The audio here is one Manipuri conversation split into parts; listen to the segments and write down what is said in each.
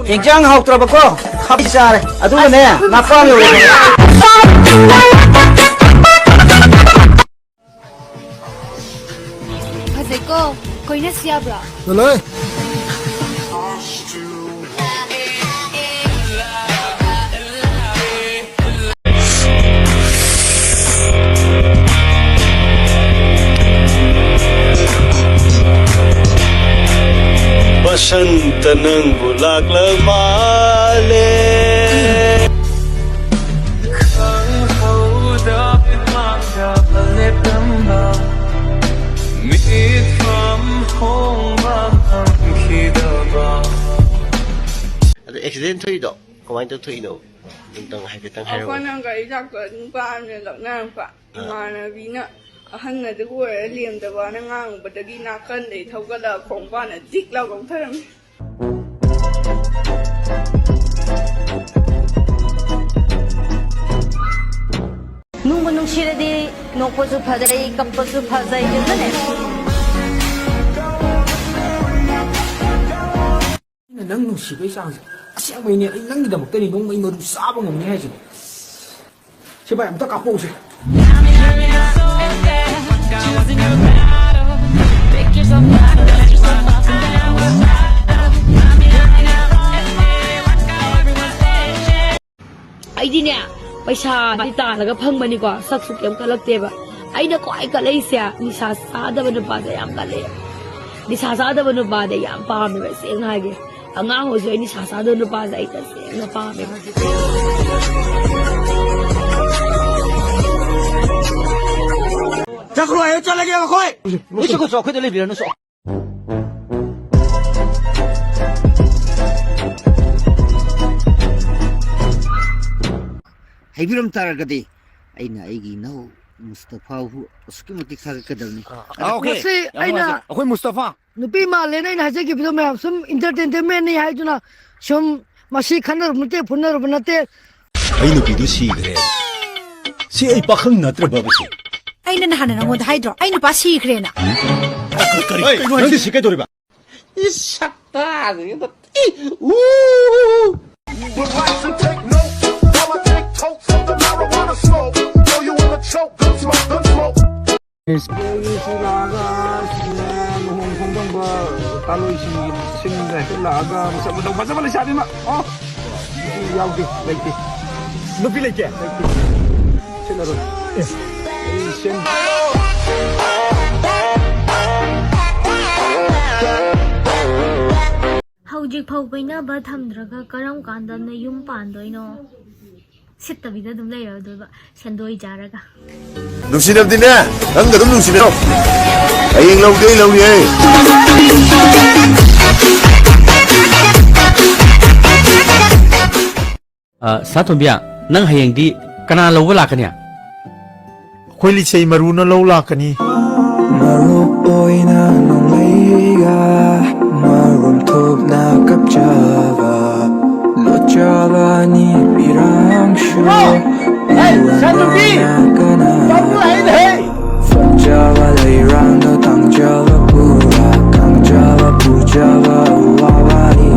ꯌꯦꯟꯖꯥꯡ ꯍꯥꯎꯇ꯭ꯔꯕꯀꯣ ꯈꯥꯕꯤ ꯆꯥꯔꯦ ꯑꯗꯨꯒꯅꯦ ꯅꯥꯄꯥꯝ ꯌꯧꯔꯦ ꯐꯖꯩꯀꯣ ꯀꯣꯏꯅꯁꯤ ꯌꯥꯕ꯭ꯔꯣ ꯂꯣꯏ बसंत नंगु लागला माले एक्सीडेंट थोइदो कमाइन तो थोइदो तंग हाइफेटंग हाइरो अखोना गाड़ी लाक्पा नुपाने लक्नारपा इमानबीना अहन अदुगु ओइरा लेमदबाना ngang नाकनदै थौगला खोंपाना दिक लाउ गौथरम नुंगु नुंसिरदि नोकपसु फजै कप्पसु फजै जने नंग नुंसिबै चांग असेंबैने अई नंगीदमक्तनि नोंमै मरु चाबा ngomni हाइसे सेबाय अमता कापोसे ꯑꯩꯗꯤꯅꯦ ꯄꯩꯁꯥ ꯇꯥꯜꯂꯒ ꯐꯪꯕꯅꯤꯀꯣ ꯁꯛꯁꯨ ꯀꯩꯝ ꯀꯜꯂꯛꯇꯦꯕ ꯑꯩꯅ ꯈ꯭ꯋꯥꯏ ꯀꯜꯂꯛꯏꯁꯦ ꯅꯤꯁꯥ ꯆꯥꯗꯕ ꯅꯨꯄꯥꯗ ꯌꯥꯝ ꯀꯜꯂꯦ ꯅꯤꯁꯥ ꯆꯥꯗꯕ ꯅꯨꯄꯥꯗ ꯌꯥꯝ ꯄꯥꯝꯃꯦꯕ ꯁꯦꯡꯅ ꯍꯥꯏꯒꯦ ꯑꯉꯥꯡ ꯑꯣꯏꯁꯨ ꯑꯩ ꯅꯤꯁꯥ ꯆꯥꯗꯕ ꯅꯨꯄꯥꯁꯦ ꯑꯩ ꯇꯁꯦꯡꯅ ꯄꯥꯝꯃꯦꯕ ꯆꯠꯈ꯭ꯔꯣ ꯍꯥꯏꯌꯣ ꯆꯠꯂꯒꯦ ꯑꯩꯈꯣꯏ ꯅꯣꯏ ꯆꯠꯈ꯭ꯔꯣ ꯑꯩꯈꯣꯏꯗ ꯂꯩꯕꯤꯔꯅꯨ ꯍꯩꯕꯤꯔꯝ ꯇꯥꯔꯒꯗꯤ ꯑꯩꯅ ꯑꯩꯒꯤ ꯏꯅꯥꯎ ꯃꯨꯁꯇꯐꯥꯕꯨ ꯑꯁꯨꯛꯀꯤ ꯃꯇꯤꯛ ꯊꯥꯒꯠꯀꯗꯕꯅꯤ ꯃꯁꯤ ꯑꯩꯅ ꯑꯩꯈꯣꯏ ꯃꯨꯁꯇꯐꯥ ꯅꯨꯄꯤ ꯃꯥꯜꯂꯦꯅ ꯑꯩꯅ ꯍꯥꯏꯖꯈꯤꯕꯗꯣ ꯃꯌꯥꯝ ꯁꯨꯝ ꯏꯟꯇꯔꯇꯦꯟꯃꯦꯟꯅꯤ ꯍꯥꯏꯗꯨꯅ ꯁꯨꯝ ꯃꯁꯤ ꯈꯟꯅꯔꯨꯕ ꯅꯠꯇꯦ ꯐꯨꯅꯔꯨꯕ ꯅꯠꯇꯦ ꯑꯩ ꯅꯨꯄꯤꯗꯨ ꯁꯤꯈ꯭ꯔꯦ ꯁꯤ ꯑꯩ ꯄꯥꯈꯪ ꯅꯠꯇ꯭ꯔꯕꯕꯁꯤ ꯑꯩꯅ ꯅꯍꯥꯟ ꯅꯉꯣꯟꯗ ꯍꯥꯏꯗ꯭ꯔꯣ ꯑꯩ ꯅꯨꯄꯥ ꯁꯤꯈ꯭ꯔꯦꯅ ꯅꯪꯗꯤ ꯁꯤ ꯀꯩꯗꯧꯔꯤꯕ नुपी लेके ꯍꯧꯖꯤꯛ ꯐꯥꯎ ꯀꯣꯏꯅꯕ ꯊꯝꯗ꯭ꯔꯒ ꯀꯔꯝ ꯀꯥꯟꯗ ꯌꯨꯝ ꯄꯥꯟꯗꯣꯏꯅꯣ ꯁꯤꯠꯇꯕꯤꯗ ꯑꯗꯨꯝ ꯂꯩꯔꯗꯣꯏꯕ ꯁꯦꯟꯗꯣꯏ ꯆꯥꯔꯒ ꯅꯨꯡꯁꯤꯅꯕꯗꯤꯅꯦ ꯅꯪꯒ ꯑꯗꯨꯝ ꯅꯨꯡꯁꯤꯅꯔꯣ ꯍꯌꯦꯡ ꯂꯧꯒꯦ ꯂꯧꯅꯤ ꯁꯥꯊꯣꯝꯕꯤꯌꯥ ꯅꯪ ꯍꯌꯦꯡꯗꯤ ꯀꯅꯥ ꯂꯧꯕ ꯂꯥꯛꯀꯅꯤ ꯑꯩꯈꯣꯏ ꯂꯤꯆꯩ ꯃꯔꯨꯅ ꯂꯧ ꯂꯥꯛꯀꯅꯤ ꯃꯔꯨꯞ ꯑꯣꯏꯅ ꯅꯣꯡꯂꯩꯒ ꯃꯔꯨꯝ ꯊꯣꯛꯅ ꯀꯞꯆꯕ ꯂꯣꯠꯆꯕꯅꯤ ꯄꯤꯔꯥꯡꯁꯨ ꯀꯅꯥ ꯐꯖꯕ ꯂꯩꯔꯥꯡꯗ ꯇꯥꯡꯖꯕ ꯄꯨꯔꯥ ꯈꯪꯖꯕ ꯄꯨꯖꯕ ꯋꯥꯋꯥꯔꯤ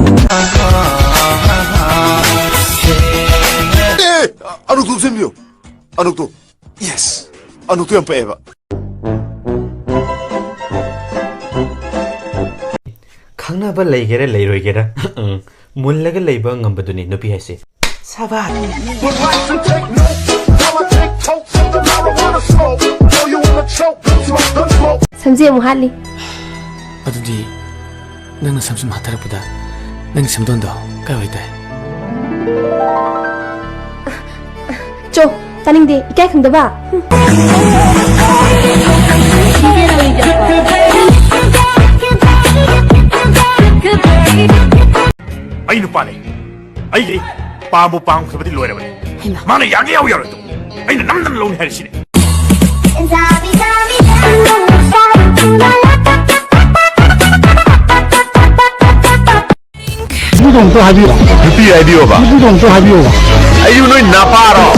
ꯑꯅꯨꯛꯇꯨ ꯁꯦꯝꯕꯤꯌꯨ ꯑꯅꯨꯛꯇꯨ ꯌꯦꯁ ꯑꯅꯨꯛꯇꯨ ꯌꯥꯝ ꯄꯛꯑꯦꯕ ꯈꯪꯅꯕ ꯂꯩꯒꯦꯔꯥ ꯂꯩꯔꯣꯏꯒꯦꯔꯥ ꯃꯨꯜꯂꯒ ꯂꯩꯕ ꯉꯝꯕꯗꯨꯅꯤ ꯅꯨꯄꯤ ꯍꯥꯏꯁꯦ ꯁꯕꯥ ꯁꯝꯖꯤ ꯑꯃꯨꯛ ꯍꯥꯠꯂꯤ ꯑꯗꯨꯗꯤ ꯅꯪꯅ ꯁꯝꯁꯨꯝ ꯍꯥꯠꯊꯔꯛꯄꯗ ꯅꯪꯒꯤ ꯁꯝꯗꯣꯟꯗꯣ ꯀꯥꯏꯋꯥꯏ ꯇꯥꯏ ꯆꯣ ꯇꯥꯅꯤꯡꯗꯦ ꯏꯀꯥꯏ ꯈꯪꯗꯕ ꯑꯩ ꯅꯨꯄꯥꯅꯦ ꯑꯩꯒꯤ ꯄꯥꯝꯕꯨ ꯄꯥꯝꯈ꯭ꯔꯕꯗꯤ ꯂꯣꯏꯔꯕꯅꯤ ꯃꯥꯅ ꯌꯥꯒꯦ ꯌꯥꯎ ꯌꯥꯔꯣꯏꯗꯣ ꯑꯩꯅ ꯅꯝꯗꯅ ꯂꯧꯅꯤ ꯍꯥꯏꯔꯤꯁꯤꯅꯦ 누구도 하비요. 누피 아이디어가. 누구도 하비요. 아이유 너희 나빠라.